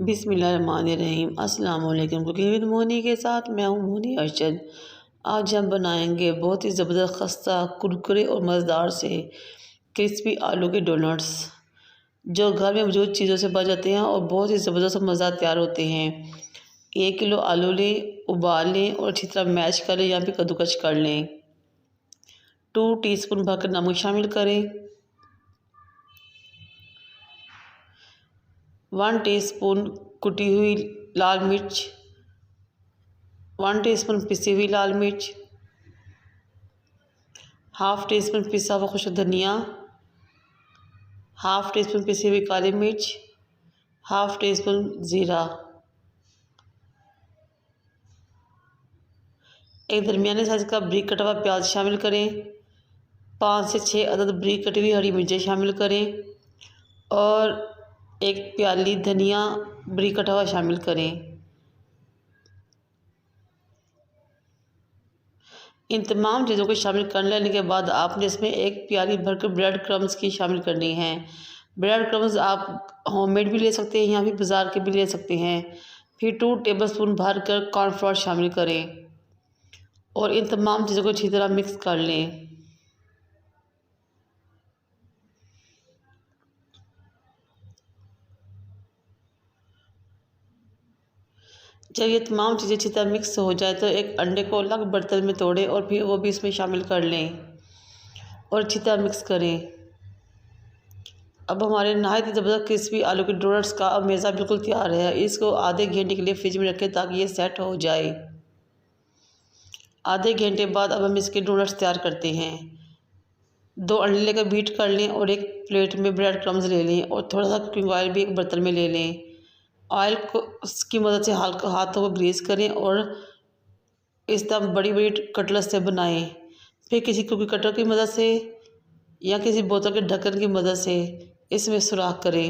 बिस्मिल्लाहिर्रहमानिर्रहीम। अस्सलाम वालेकुम। कुकिंग विद मोनी के साथ मैं हूँ मोनी अरशद। आज हम बनाएंगे बहुत ही ज़बरदस्त खस्ता कुरकुरे और मज़ेदार से क्रिस्पी आलू के डोनट्स जो घर में मौजूद चीज़ों से बन जाते हैं और बहुत ही ज़बरदस्त और मज़ेदार तैयार होते हैं। 1 किलो आलू लें, उबाल लें और अच्छी तरह मैश कर लें या फिर कद्दूकस कर लें। 2 टीस्पून भरकर नमक शामिल करें। 1 टीस्पून कुटी हुई लाल मिर्च, 1 टीस्पून पिसी हुई लाल मिर्च, हाफ़ टीस्पून पिसा हुआ खुश्क धनिया, हाफ़ टीस्पून पिसी हुई काली मिर्च, हाफ़ टीस्पून ज़ीरा। एक दरमियाने साइज़ का बारीक कटा हुआ प्याज शामिल करें। 5 से 6 अदद बारीक कटी हुई हरी मिर्चें शामिल करें और 1 प्याली धनिया बारीक कटा हुआ शामिल करें। इन तमाम चीज़ों को शामिल कर लेने के बाद आपने इसमें 1 प्याली भरकर ब्रेड क्रम्स की शामिल करनी है। ब्रेड क्रम्स आप होममेड भी ले सकते हैं या फिर बाज़ार के भी ले सकते हैं। फिर 2 टेबलस्पून भरकर कॉर्नफ्लोर शामिल करें और इन तमाम चीज़ों को अच्छी तरह मिक्स कर लें। जब ये तमाम चीज़ें अच्छी तरह मिक्स हो जाए तो एक अंडे को अलग बर्तन में तोड़ें और फिर वो भी इसमें शामिल कर लें और अच्छी तरह मिक्स करें। अब हमारे नहायत ज़बरदस्त क्रिस्पी आलू के डोनट्स का अब मेज़ा बिल्कुल तैयार है। इसको आधे घंटे के लिए फ्रिज में रखें ताकि ये सेट हो जाए। आधे घंटे बाद अब हम इसके डोनट्स तैयार करते हैं। 2 अंडे लेकर बीट कर लें और एक प्लेट में ब्रेड क्रम्स ले लें और थोड़ा सा कुकिंग ऑयल भी एक बर्तन में ले लें। ऑयल को उसकी मदद से हल्का हाथों को ग्रीस करें और इस तरह बड़ी बड़ी कटलेट्स से बनाएं। फिर किसी कुकी कटर की मदद से या किसी बोतल के ढक्कन की मदद से इसमें सुराख करें।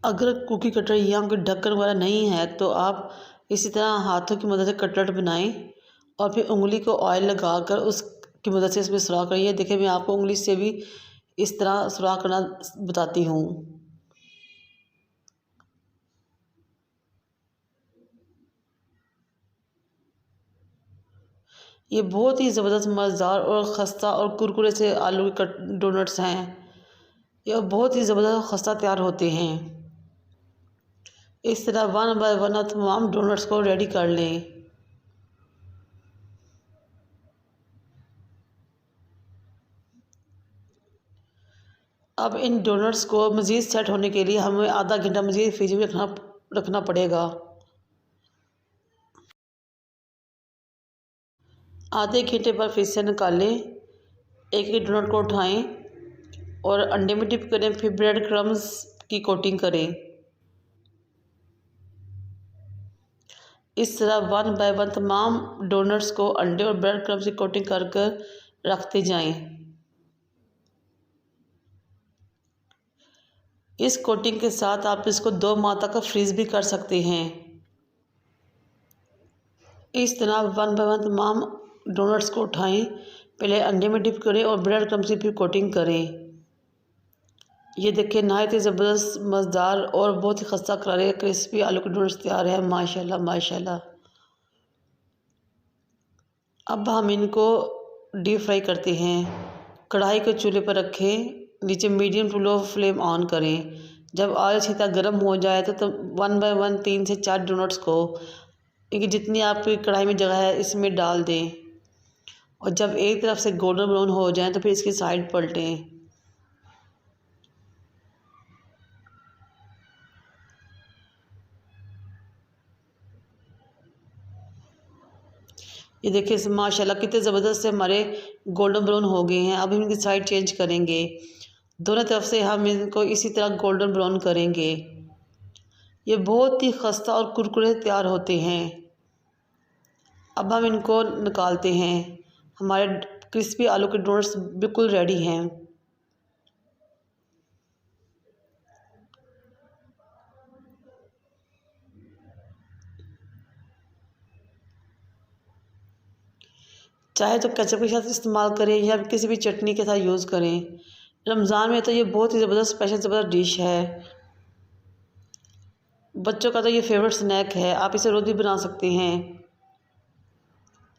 अगर कुकी कटर या कोई ढक्कन वगैरह नहीं है तो आप इसी तरह हाथों की मदद से कटलेट बनाएं और फिर उंगली को ऑयल लगाकर उसकी मदद से इसमें सुराख करें। देखिए मैं आपको उंगली से भी इस तरह सुराख करना बताती हूँ। ये बहुत ही ज़बरदस्त मज़ेदार और खस्ता और कुरकुरे से आलू के डोनट्स हैं। ये बहुत ही ज़बरदस्त खस्ता तैयार होते हैं। इस तरह 1 बाय 1 आप तमाम डोनट्स को रेडी कर लें। अब इन डोनट्स को मज़ीद सेट होने के लिए हमें आधा घंटा मज़ीद फ्रिज में रखना पड़ेगा। आधे घंटे बाद फ्रिज से निकालें। एक डोनट को उठाएं और अंडे में डिप करें। फिर ब्रेड क्रम्स की कोटिंग करें। इस तरह 1 बाय 1 तमाम डोनट्स को अंडे और ब्रेड क्रम्स की कोटिंग कर कर रखते जाएं। इस कोटिंग के साथ आप इसको 2 माह तक फ्रीज़ भी कर सकते हैं। इस तरह 1 बाय 1 तमाम डोनट्स को उठाएं, पहले अंडे में डिप करें और ब्रेड क्रम्स से फिर कोटिंग करें। ये देखिए नहायत ही ज़बरदस्त मज़ेदार और बहुत ही खस्ता करारे क्रिस्पी आलू के डोनट्स तैयार है। माशाल्लाह माशाल्लाह। अब हम इनको डीप फ्राई करते हैं। कढ़ाई को चूल्हे पर रखें, नीचे medium to low flame on करें। जब ऑयल अच्छी तरह गर्म हो जाए तो 1 बाय 1 3 से 4 डोनट्स को जितनी आपकी कढ़ाई में जगह है इसमें डाल दें और जब एक तरफ से गोल्डन ब्राउन हो जाए तो फिर इसकी साइड पलटें। ये देखिए माशाल्लाह कितने ज़बरदस्त से हमारे गोल्डन ब्राउन हो गए हैं। अब हम इनकी साइड चेंज करेंगे। दोनों तरफ से हम इनको इसी तरह गोल्डन ब्राउन करेंगे। ये बहुत ही खस्ता और कुरकुरे तैयार होते हैं। अब हम इनको निकालते हैं। हमारे क्रिस्पी आलू के डोनट्स बिल्कुल रेडी हैं। चाहे तो केचप के साथ इस्तेमाल करें या किसी भी चटनी के साथ यूज़ करें। रमज़ान में तो ये बहुत ही ज़बरदस्त स्पेशल ज़बरदस्त डिश है। बच्चों का तो ये फेवरेट स्नैक है, आप इसे रोज़ भी बना सकते हैं।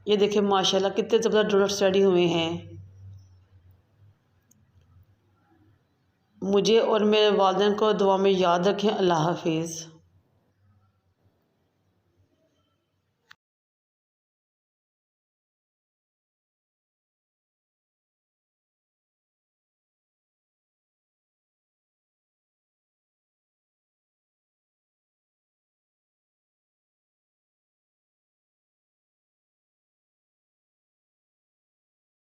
ये देखिए माशाल्लाह कितने ज़बरदस्त डोनट्स रेडी हुए हैं। मुझे और मेरे वालिदैन को दुआ में याद रखें। अल्लाह हाफिज़।